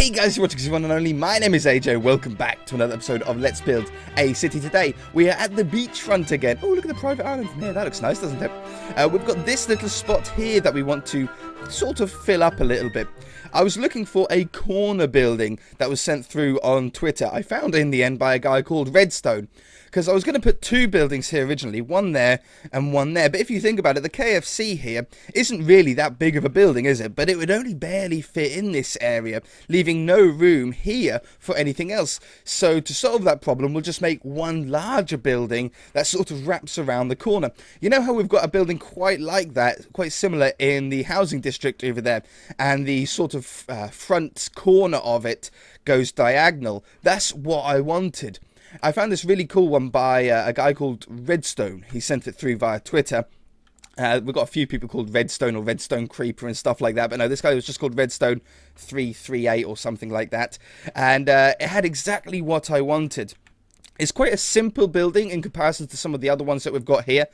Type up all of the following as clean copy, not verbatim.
Hey guys, you're watching one and only. My name is AJ. Welcome back to another episode of Let's Build a City. Today we are at the beachfront again. Oh, look at the private island from here. That looks nice, doesn't it? We've got this little spot here that we want to sort of fill up a little bit. I was looking for a corner building that was sent through on Twitter. I found it in the end by a guy called Redstone, because I was going to put two buildings here originally, one there and one there. But if you think about it, the KFC here isn't really that big of a building, is it? But it would only barely fit in this area, leaving no room here for anything else. So to solve that problem, we'll just make one larger building that sort of wraps around the corner. You know how we've got a building quite like that, quite similar in the housing district over there, and the sort of front corner of it goes diagonal? That's what I wanted. I found this really cool one by a guy called Redstone. He sent it through via Twitter. We've got a few people called Redstone or Redstone Creeper and stuff like that. But no, this guy was just called Redstone 338 or something like that. And it had exactly what I wanted. It's quite a simple building in comparison to some of the other ones that we've got here.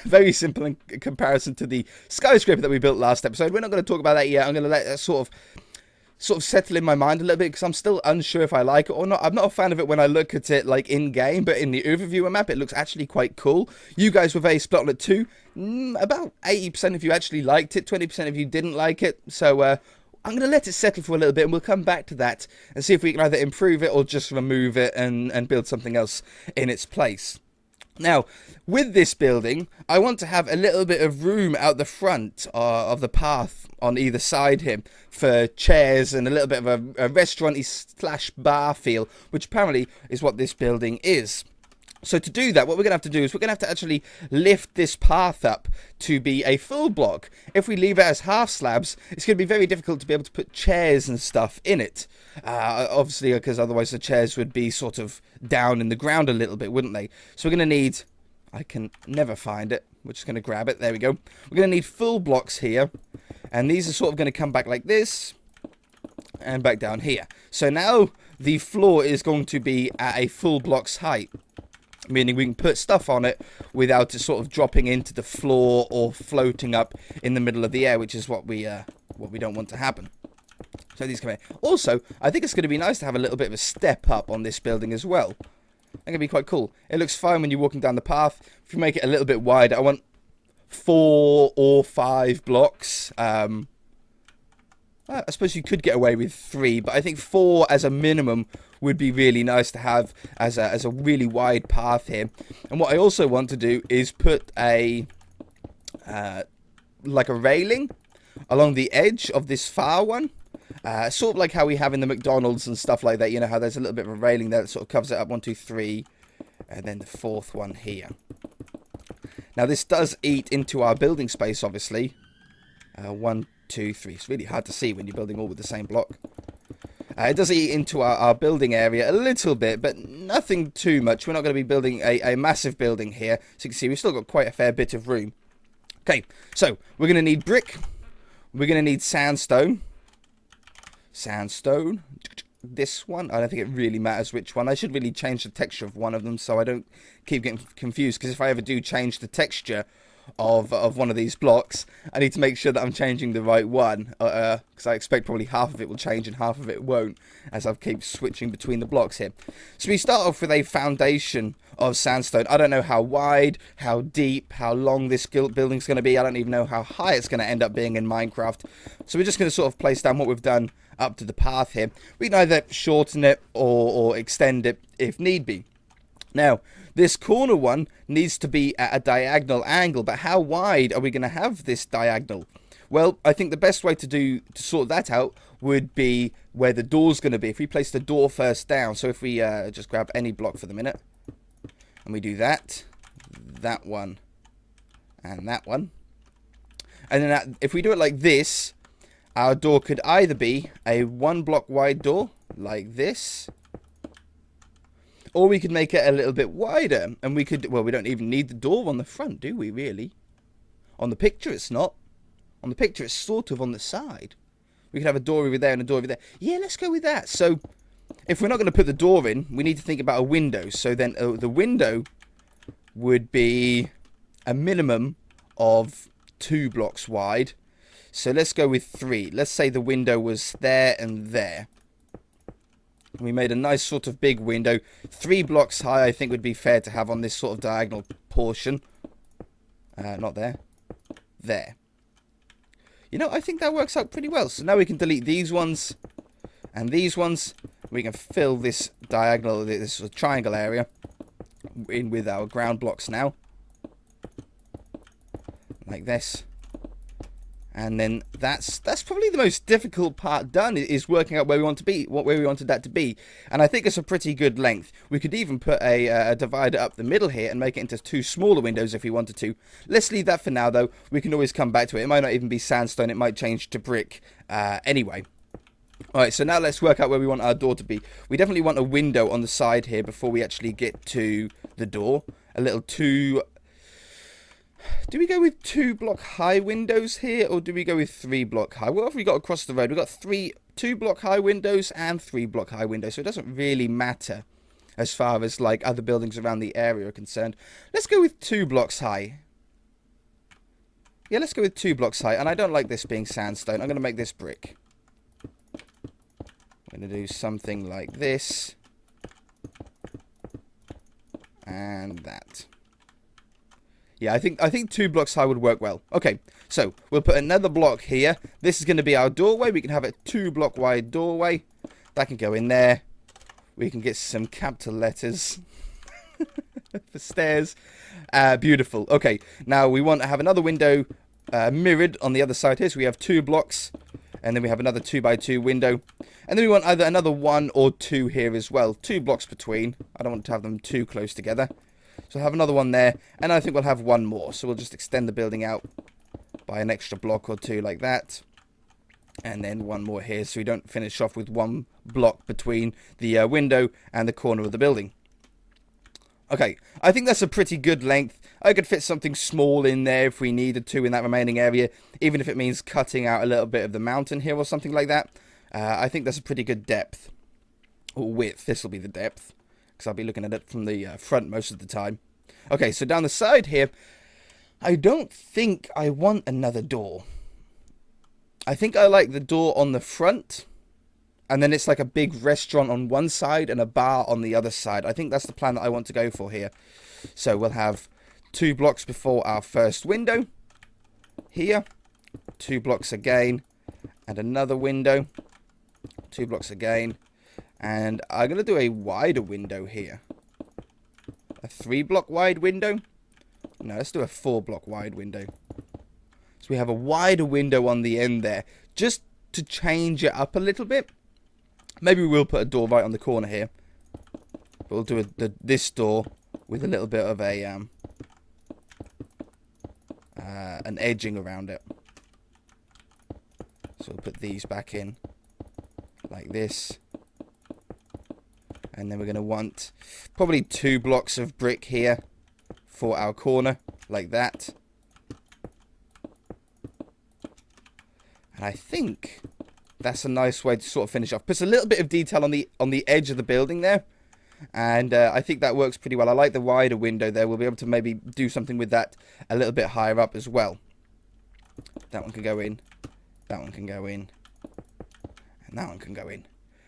Very simple in comparison to the skyscraper that we built last episode. We're not going to talk about that yet. I'm going to let that sort of settle in my mind a little bit, because I'm still unsure if I like it or not. I'm not a fan of it when I look at it like in game, but in the overview map it looks actually quite cool. You guys were very split on it too. About 80% of you actually liked it, 20% of you didn't like it. So I'm going to let it settle for a little bit, and we'll come back to that and see if we can either improve it or just remove it and build something else in its place. Now, with this building, I want to have a little bit of room out the front of the path on either side here for chairs and a little bit of a restaurant-y / bar feel, which apparently is what this building is. So to do that, what we're going to have to do is we're going to have to actually lift this path up to be a full block. If we leave it as half slabs, it's going to be very difficult to be able to put chairs and stuff in it. Obviously, because otherwise the chairs would be sort of down in the ground a little bit, wouldn't they? So we're going to need... I can never find it. We're just going to grab it. There we go. We're going to need full blocks here. And these are sort of going to come back like this. And back down here. So now the floor is going to be at a full block's height. Meaning we can put stuff on it without it sort of dropping into the floor or floating up in the middle of the air, which is what we don't want to happen. So these come in. Also, I think it's going to be nice to have a little bit of a step up on this building as well. That's going to be quite cool. It looks fine when you're walking down the path. If you make it a little bit wider, I want 4 or 5 blocks. I suppose you could get away with 3, but I think 4 as a minimum would be really nice to have as a really wide path here. And what I also want to do is put a like a railing along the edge of this far one. Sort of like how we have in the McDonald's and stuff like that. You know how there's a little bit of a railing there that sort of covers it up. 1, 2, 3. And then the 4th one here. Now this does eat into our building space, obviously. 1, 2, 3. It's really hard to see when you're building all with the same block. It does eat into our building area a little bit, but nothing too much. We're not going to be building a massive building here. So you can see we've still got quite a fair bit of room. Okay, so we're going to need brick. We're going to need sandstone. Sandstone. This one. I don't think it really matters which one. I should really change the texture of one of them so I don't keep getting confused. Because if I ever do change the texture of one of these blocks, I need to make sure that I'm changing the right one, because I expect probably half of it will change and half of it won't, as I keep switching between the blocks here. So we start off with a foundation of sandstone. I don't know how wide, how deep, how long this building's going to be. I don't even know how high it's going to end up being in Minecraft. So we're just going to sort of place down what we've done up to the path here. We can either shorten it or extend it if need be. Now, this corner one needs to be at a diagonal angle, but how wide are we going to have this diagonal? Well, I think the best way to sort that out would be where the door's going to be. If we place the door first down, so if we just grab any block for the minute, and we do that one, and that one, and then if we do it like this, our door could either be a 1 block wide door, like this, or we could make it a little bit wider, and we could, well, we don't even need the door on the front, do we, really? On the picture, it's not. On the picture, it's sort of on the side. We could have a door over there and a door over there. Yeah, let's go with that. So, if we're not going to put the door in, we need to think about a window. So then the window would be a minimum of 2 blocks wide. So let's go with 3. Let's say the window was there and there. We made a nice sort of big window. 3 blocks high, I think would be fair to have on this sort of diagonal portion. Not there. There. You know, I think that works out pretty well. So now we can delete these ones and these ones. We can fill this diagonal, this sort of triangle area in with our ground blocks now. Like this. And then that's probably the most difficult part done, is working out where we want to be, where we wanted that to be. And I think it's a pretty good length. We could even put a divider up the middle here and make it into 2 smaller windows if we wanted to. Let's leave that for now, though. We can always come back to it. It might not even be sandstone. It might change to brick anyway. Alright, so now let's work out where we want our door to be. We definitely want a window on the side here before we actually get to the door. A little 2... Do we go with 2 block high windows here, or do we go with 3 block high? What have we got across the road? We've got 2 block high windows and 3 block high windows, so it doesn't really matter as far as like other buildings around the area are concerned. Let's go with 2 blocks high. Yeah, let's go with 2 blocks high, and I don't like this being sandstone. I'm going to make this brick. I'm going to do something like this. And that. Yeah, I think 2 blocks high would work well. Okay, so we'll put another block here. This is going to be our doorway. We can have a 2 block wide doorway. That can go in there. We can get some capital letters for stairs. Beautiful. Okay, now we want to have another window mirrored on the other side here. So we have 2 blocks, and then we have another 2x2 window. And then we want either another 1 or 2 here as well. 2 blocks between. I don't want to have them too close together. So I'll have another one there, and I think we'll have 1 more. So we'll just extend the building out by an extra block or 2 like that. And then 1 more here, so we don't finish off with 1 block between the window and the corner of the building. Okay, I think that's a pretty good length. I could fit something small in there if we needed to in that remaining area, even if it means cutting out a little bit of the mountain here or something like that. I think that's a pretty good depth. Or width, this will be the depth. Because I'll be looking at it from the front most of the time. Okay, so down the side here, I don't think I want another door. I think I like the door on the front, and then it's like a big restaurant on one side and a bar on the other side. I think that's the plan that I want to go for here. So we'll have 2 blocks before our first window. Here, 2 blocks again, and another window. 2 blocks again. And I'm going to do a wider window here. A 3 block wide window. No, let's do a 4 block wide window. So we have a wider window on the end there. Just to change it up a little bit. Maybe we'll put a door right on the corner here. But we'll do this door with a little bit of a an edging around it. So we'll put these back in like this. And then we're going to want probably 2 blocks of brick here for our corner, like that. And I think that's a nice way to sort of finish off. Puts a little bit of detail on the edge of the building there. And I think that works pretty well. I like the wider window there. We'll be able to maybe do something with that a little bit higher up as well. That one can go in. That one can go in. And that one can go in.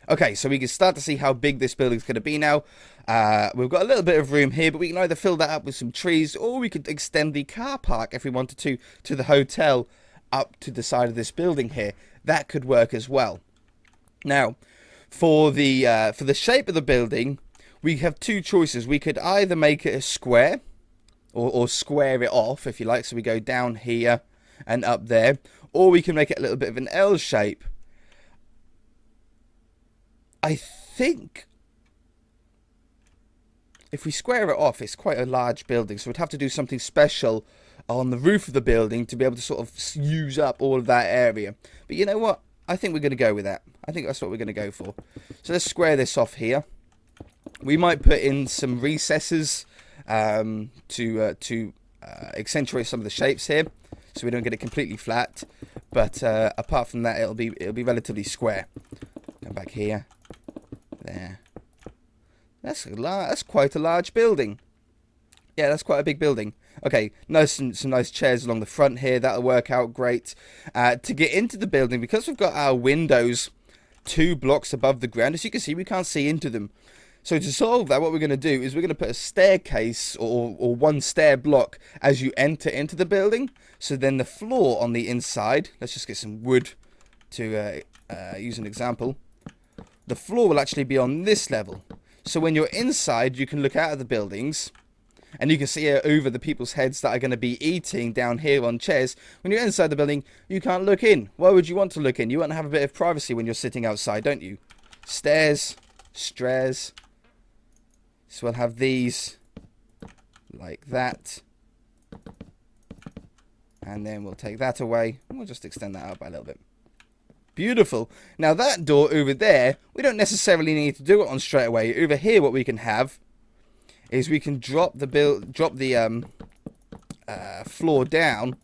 Okay, so we can start to see how big this building's going to be now. We've got a little bit of room here, but we can either fill that up with some trees, or we could extend the car park if we wanted to the hotel up to the side of this building here. That could work as well. Now, for the shape of the building, we have 2 choices. We could either make it a square, or square it off, if you like. So we go down here and up there, or we can make it a little bit of an L shape. I think if we square it off, it's quite a large building, so we'd have to do something special on the roof of the building to be able to sort of use up all of that area. But you know what? I think we're going to go with that. I think that's what we're going to go for. So let's square this off here. We might put in some recesses to accentuate some of the shapes here, so we don't get it completely flat. But apart from that, it'll be relatively square. Come back here. There. That's quite a large building. Yeah, that's quite a big building. Okay, some nice chairs along the front here. That'll work out great. To get into the building, because we've got our windows 2 blocks above the ground. As you can see, we can't see into them. So to solve that, what we're going to do is we're going to put a staircase or one stair block as you enter into the building. So then the floor on the inside, let's just get some wood to use an example. The floor will actually be on this level. So when you're inside, you can look out of the buildings and you can see over the people's heads that are going to be eating down here on chairs. When you're inside the building, you can't look in. Why would you want to look in? You want to have a bit of privacy when you're sitting outside, don't you? Stairs. So we'll have these like that. And then we'll take that away. And we'll just extend that out by a little bit. Beautiful. Now that door over there, we don't necessarily need to do it on straight away. Over here, what we can have is we can drop the floor down,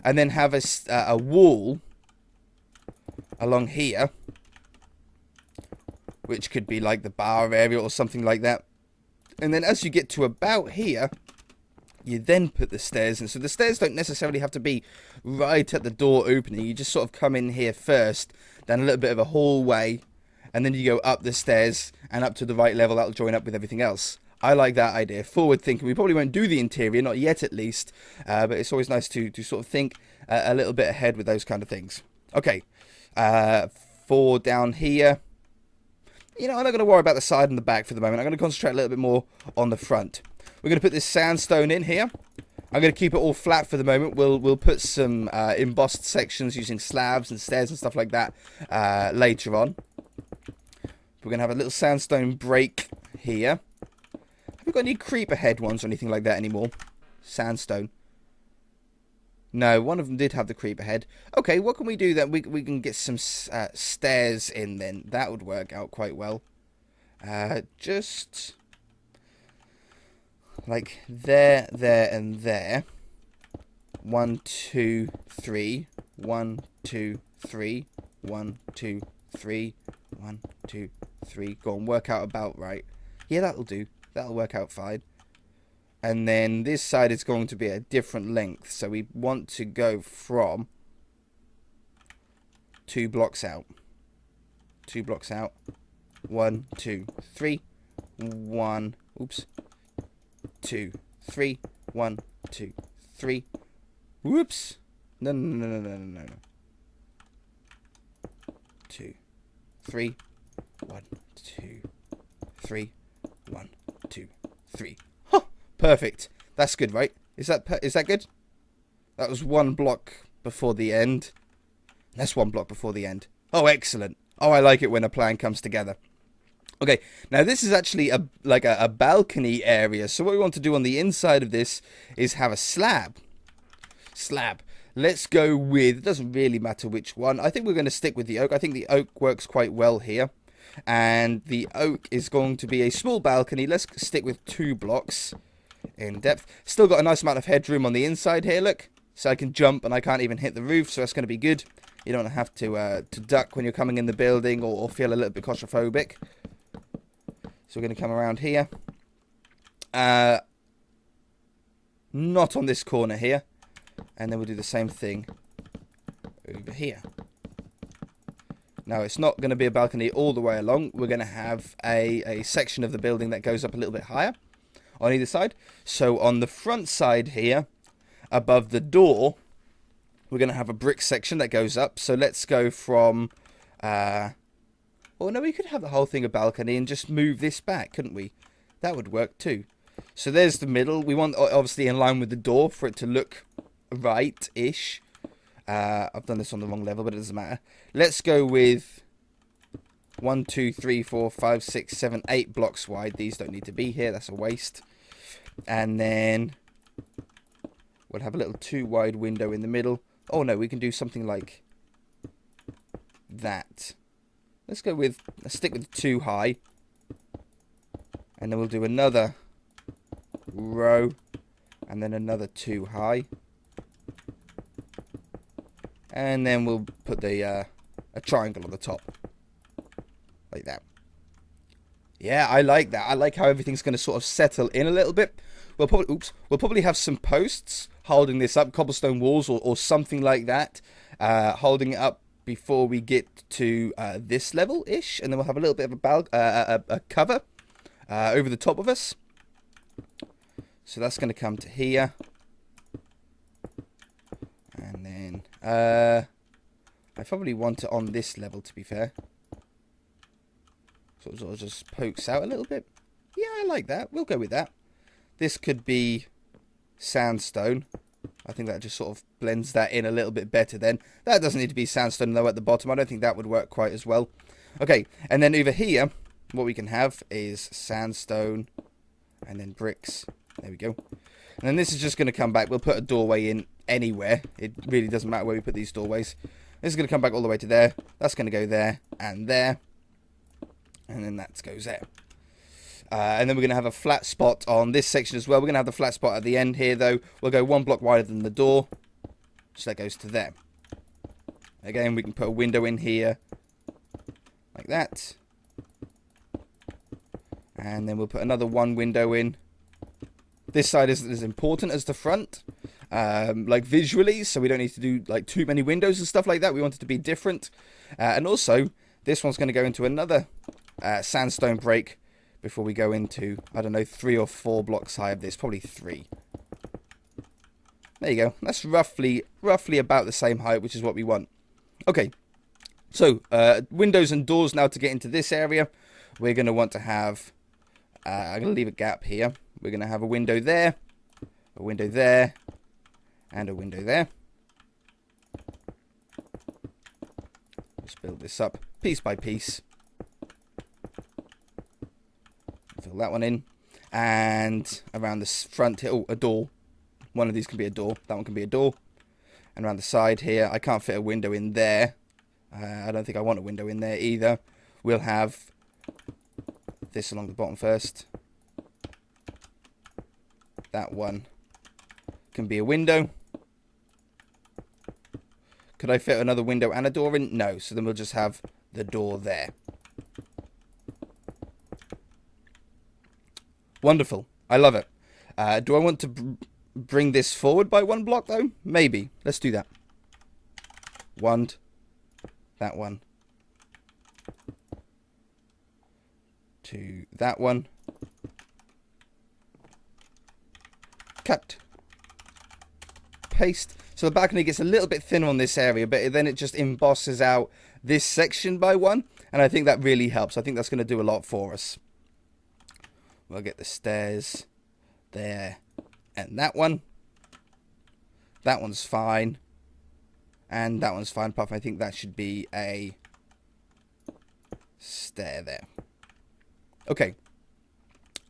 and then have a wall along here, which could be like the bar area or something like that. And then as you get to about here, you then put the stairs in. So the stairs don't necessarily have to be right at the door opening. You just sort of come in here first, then a little bit of a hallway, and then you go up the stairs and up to the right level. That'll join up with everything else. I like that idea. Forward thinking. We probably won't do the interior, not yet at least, but it's always nice to sort of think a little bit ahead with those kind of things. Okay, 4 down here. You know, I'm not going to worry about the side and the back for the moment. I'm going to concentrate a little bit more on the front. We're going to put this sandstone in here. I'm going to keep it all flat for the moment. We'll put some embossed sections using slabs and stairs and stuff like that later on. We're going to have a little sandstone break here. Have we got any creeper head ones or anything like that anymore? Sandstone. No, one of them did have the creeper head. Okay, what can we do then? We can get some stairs in then. That would work out quite well. Just like there, and there. 1, 2, 3. 1, 2, 3. 1, 2, 3. 1, 2, 3. Go on, work out about right. Yeah, that'll do. That'll work out fine. And then this side is going to be a different length. So we want to go from 2 blocks out. 2 blocks out. 1, 2, 3. 1. Oops. 2, 3. 1, 2, 3. Whoops. No. 2, 3. 1, 2, 3. 1, 2, 3. Huh. Perfect. That's good, right? Is that good? That was 1 block before the end. That's 1 block before the end. Oh, excellent. Oh, I like it when a plan comes together. Okay, now this is actually a balcony area. So what we want to do on the inside of this is have a slab. Let's go with, it doesn't really matter which one. I think we're going to stick with the oak. I think the oak works quite well here. And the oak is going to be a small balcony. Let's stick with 2 blocks in depth. Still got a nice amount of headroom on the inside here, look. So I can jump and I can't even hit the roof, so that's going to be good. You don't have to duck when you're coming in the building or feel a little bit claustrophobic. So we're going to come around here. Not on this corner here. And then we'll do the same thing over here. Now, it's not going to be a balcony all the way along. We're going to have a section of the building that goes up a little bit higher on either side. So on the front side here, above the door, we're going to have a brick section that goes up. So let's go from... oh, no, we could have the whole thing a balcony and just move this back, couldn't we? That would work too. So there's the middle. We want, obviously, in line with the door for it to look right-ish. I've done this on the wrong level, but it doesn't matter. Let's go with 1, 2, 3, 4, 5, 6, 7, 8 blocks wide. These don't need to be here. That's a waste. And then we'll have a little 2 wide window in the middle. Oh, no, we can do something like that. Let's stick with 2 high. And then we'll do another row. And then another 2 high. And then we'll put a triangle on the top. Like that. Yeah, I like that. I like how everything's going to sort of settle in a little bit. We'll probably have some posts holding this up. Cobblestone walls or something like that. Holding it up before we get to this level-ish, and then we'll have a little bit of a cover over the top of us. So that's going to come to here. And then I probably want it on this level, to be fair. So it sort of just pokes out a little bit. Yeah, I like that. We'll go with that. This could be sandstone. I think that just sort of blends that in a little bit better then. That doesn't need to be sandstone though at the bottom. I don't think that would work quite as well. Okay, and then over here, what we can have is sandstone and then bricks. There we go. And then this is just going to come back. We'll put a doorway in anywhere. It really doesn't matter where we put these doorways. This is going to come back all the way to there. That's going to go there and there. And then that goes there. And then we're going to have a flat spot on this section as well. We're going to have the flat spot at the end here, though. We'll go 1 block wider than the door. So that goes to there. Again, we can put a window in here. Like that. And then we'll put another 1 window in. This side isn't as important as the front. Like visually, so we don't need to do like too many windows and stuff like that. We want it to be different. And also, this one's going to go into another sandstone break. Before we go into, I don't know, 3 or 4 blocks high of this. Probably 3. There you go. That's roughly about the same height, which is what we want. Okay. So, windows and doors now to get into this area. We're going to want to have, I'm going to leave a gap here. We're going to have a window there, a window there, and a window there. Let's build this up piece by piece. Fill that one in, and around the front here, oh, a door. One of these can be a door. That one can be a door. And around the side here, I can't fit a window in there. I don't think I want a window in there either. We'll have this along the bottom first. That one can be a window. Could I fit another window and a door in? No. So then we'll just have the door there. Wonderful. I love it. Do I want to bring this forward by 1 block, though? Maybe. Let's do that. 1. That one. 2. That one. Cut. Paste. So the balcony gets a little bit thinner on this area, but then it just embosses out this section by 1. And I think that really helps. I think that's going to do a lot for us. We'll get the stairs there and that one. That one's fine. And that one's fine. Apart from I think that should be a stair there. Okay.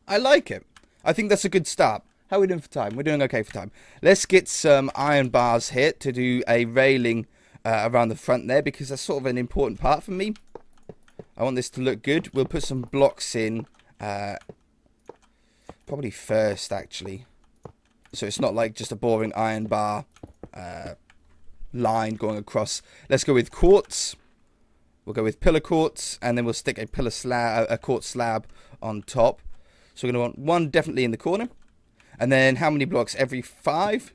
I like it. I think that's a good start. How are we doing for time? We're doing okay for time. Let's get some iron bars here to do a railing around the front there, because that's sort of an important part for me. I want this to look good. We'll put some blocks in. Probably first, actually. So it's not like just a boring iron bar line going across. Let's go with quartz. We'll go with pillar quartz, and then we'll stick a quartz slab on top. So we're going to want 1 definitely in the corner. And then how many blocks? Every 5?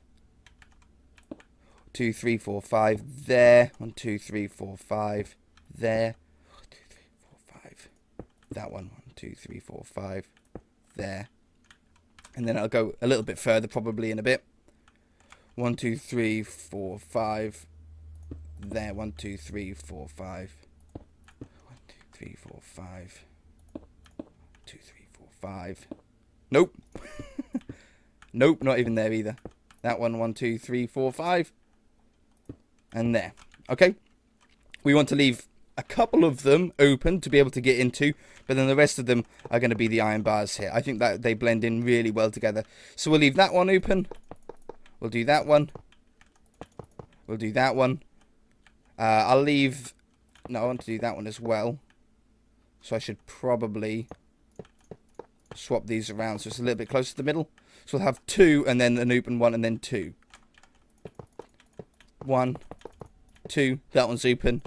2, 3, 4, 5 there. 1, 2, 3, 4, 5 there. 1, 2, 3, 4, 5. That one. 1, 2, 3, 4, 5 there. And then I'll go a little bit further probably in a bit. 1, 2, 3, 4, 5 there. 1, 2, 3, 4, 5. 1, 2, 3, 4, 5. 2, 3, 4, 5. Nope. Nope, not even there either. That one, 1, 2, 3, 4, 5. And there. Okay. We want to leave a couple of them open to be able to get into, but then the rest of them are going to be the iron bars here. I think that they blend in really well together. So we'll leave that one open. We'll do that one. We'll do that one. I'll leave... No, I want to do that one as well. So I should probably swap these around so it's a little bit closer to the middle. So we'll have 2 and then an open one and then 2. 1, 2. That one's open.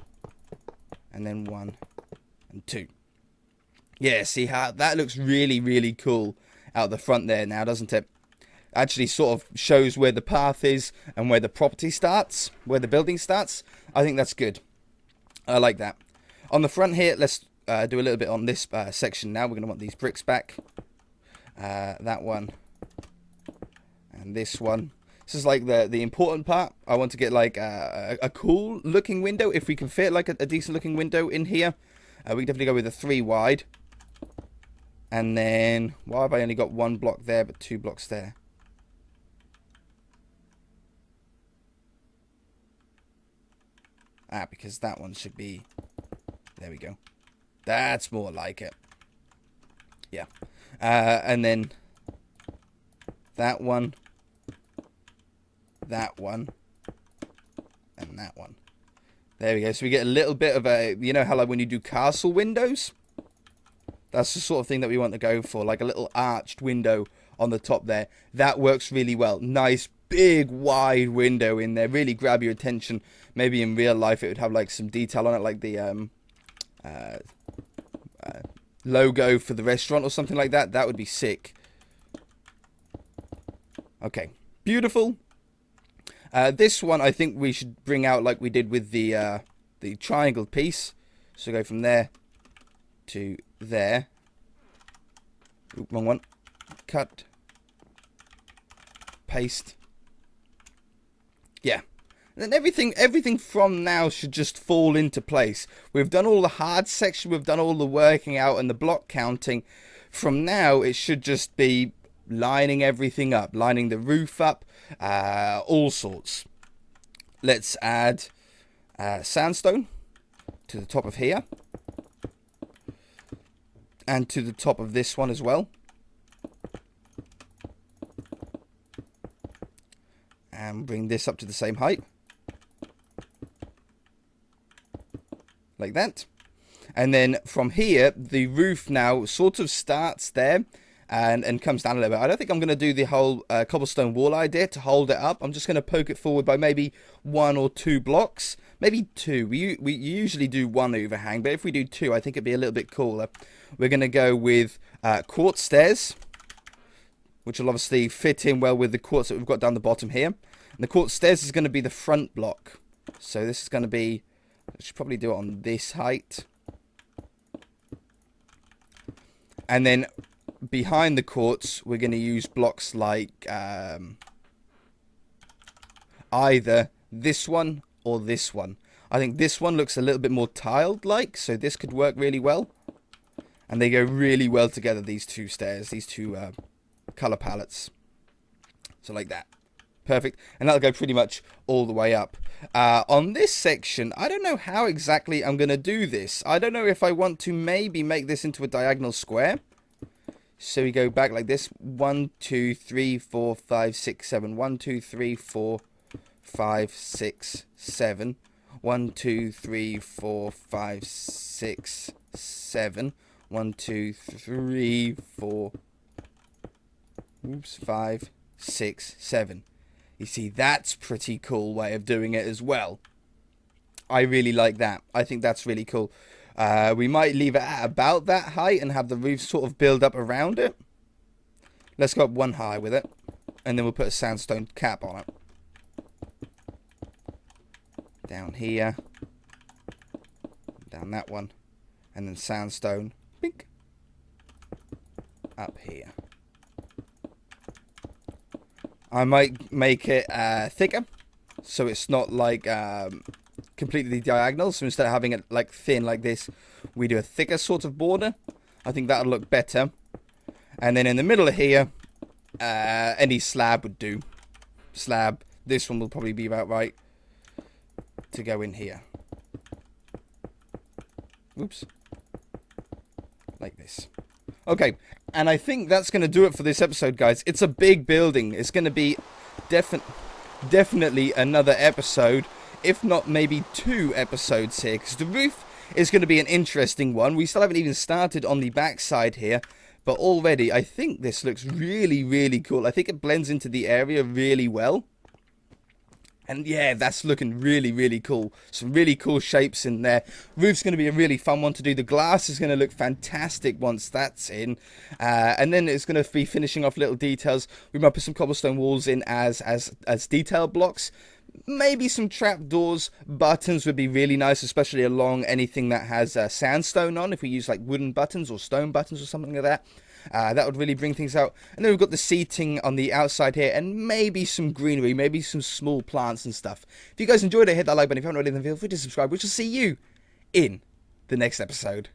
And then 1 and 2. Yeah, see how that looks really, really cool out the front there now, doesn't it? Actually sort of shows where the path is and where the property starts, where the building starts. I think that's good. I like that. On the front here, let's do a little bit on this section now. We're going to want these bricks back. That one. And this one. This is like the important part. I want to get like a cool looking window. If we can fit like a decent looking window in here, we can definitely go with a 3 wide. And then, why have I only got 1 block there but 2 blocks there? Because that one should be, there we go. That's more like it. Yeah. And then that one, that one, and that one. There we go. So we get a little bit of a, you know how like when you do castle windows? That's the sort of thing that we want to go for. Like a little arched window on the top there. That works really well. Nice, big, wide window in there. Really grab your attention. Maybe in real life it would have like some detail on it, like the logo for the restaurant or something like that. That would be sick. Okay, beautiful. This one I think we should bring out like we did with the triangle piece. So go from there to there. Ooh, wrong one. Cut. Paste. Yeah. And then everything from now should just fall into place. We've done all the hard section, we've done all the working out and the block counting. From now, it should just be lining everything up, lining the roof up, all sorts. Let's add sandstone to the top of here. And to the top of this one as well. And bring this up to the same height. Like that. And then from here, the roof now sort of starts there and comes down a little bit. I don't think I'm going to do the whole cobblestone wall idea to hold it up. I'm just going to poke it forward by maybe 1 or 2 blocks. Maybe 2. We usually do 1 overhang, but if we do 2, I think it'd be a little bit cooler. We're going to go with quartz stairs, which will obviously fit in well with the quartz that we've got down the bottom here. And the quartz stairs is going to be the front block. So this is going to be, I should probably do it on this height. And then behind the quartz, we're going to use blocks like either this one or this one. I think this one looks a little bit more tiled-like, so this could work really well. And they go really well together, these 2 stairs, these 2 color palettes. So like that. Perfect. And that'll go pretty much all the way up. On this section, I don't know how exactly I'm going to do this. I don't know if I want to maybe make this into a diagonal square. So we go back like this. 1, 2, 3, 4, 5, 6, 7. 1, 2, 3, 4, 5, 6, 7. 1, 2, 3, 4, 5, 6, 7. 1, 2, 3, 4. Oops, 5, 6, 7. You see, that's pretty cool way of doing it as well. I really like that. I think that's really cool. We might leave it at about that height and have the roof sort of build up around it. Let's go up 1 high with it. And then we'll put a sandstone cap on it. Down here. Down that one. And then sandstone. Bink. Up here. I might make it thicker, so it's not like completely diagonal. So instead of having it like thin like this, we do a thicker sort of border. I think that'll look better. And then in the middle of here, any slab would do. Slab. This one will probably be about right to go in here. Oops. Like this. Okay, and I think that's going to do it for this episode, guys. It's a big building. It's going to be definitely another episode, if not maybe 2 episodes here, because the roof is going to be an interesting one. We still haven't even started on the back side here, but already I think this looks really, really cool. I think it blends into the area really well. And yeah, that's looking really, really cool. Some really cool shapes in there. Roof's going to be a really fun one to do. The glass is going to look fantastic once that's in. And then it's going to be finishing off little details. We might put some cobblestone walls in as detail blocks. Maybe some trapdoors, buttons would be really nice, especially along anything that has sandstone on. If we use like wooden buttons or stone buttons or something like that, that would really bring things out. And then we've got the seating on the outside here, and maybe some greenery, maybe some small plants and stuff. If you guys enjoyed it, hit that like button. If you haven't already, then feel free to subscribe. We shall see you in the next episode.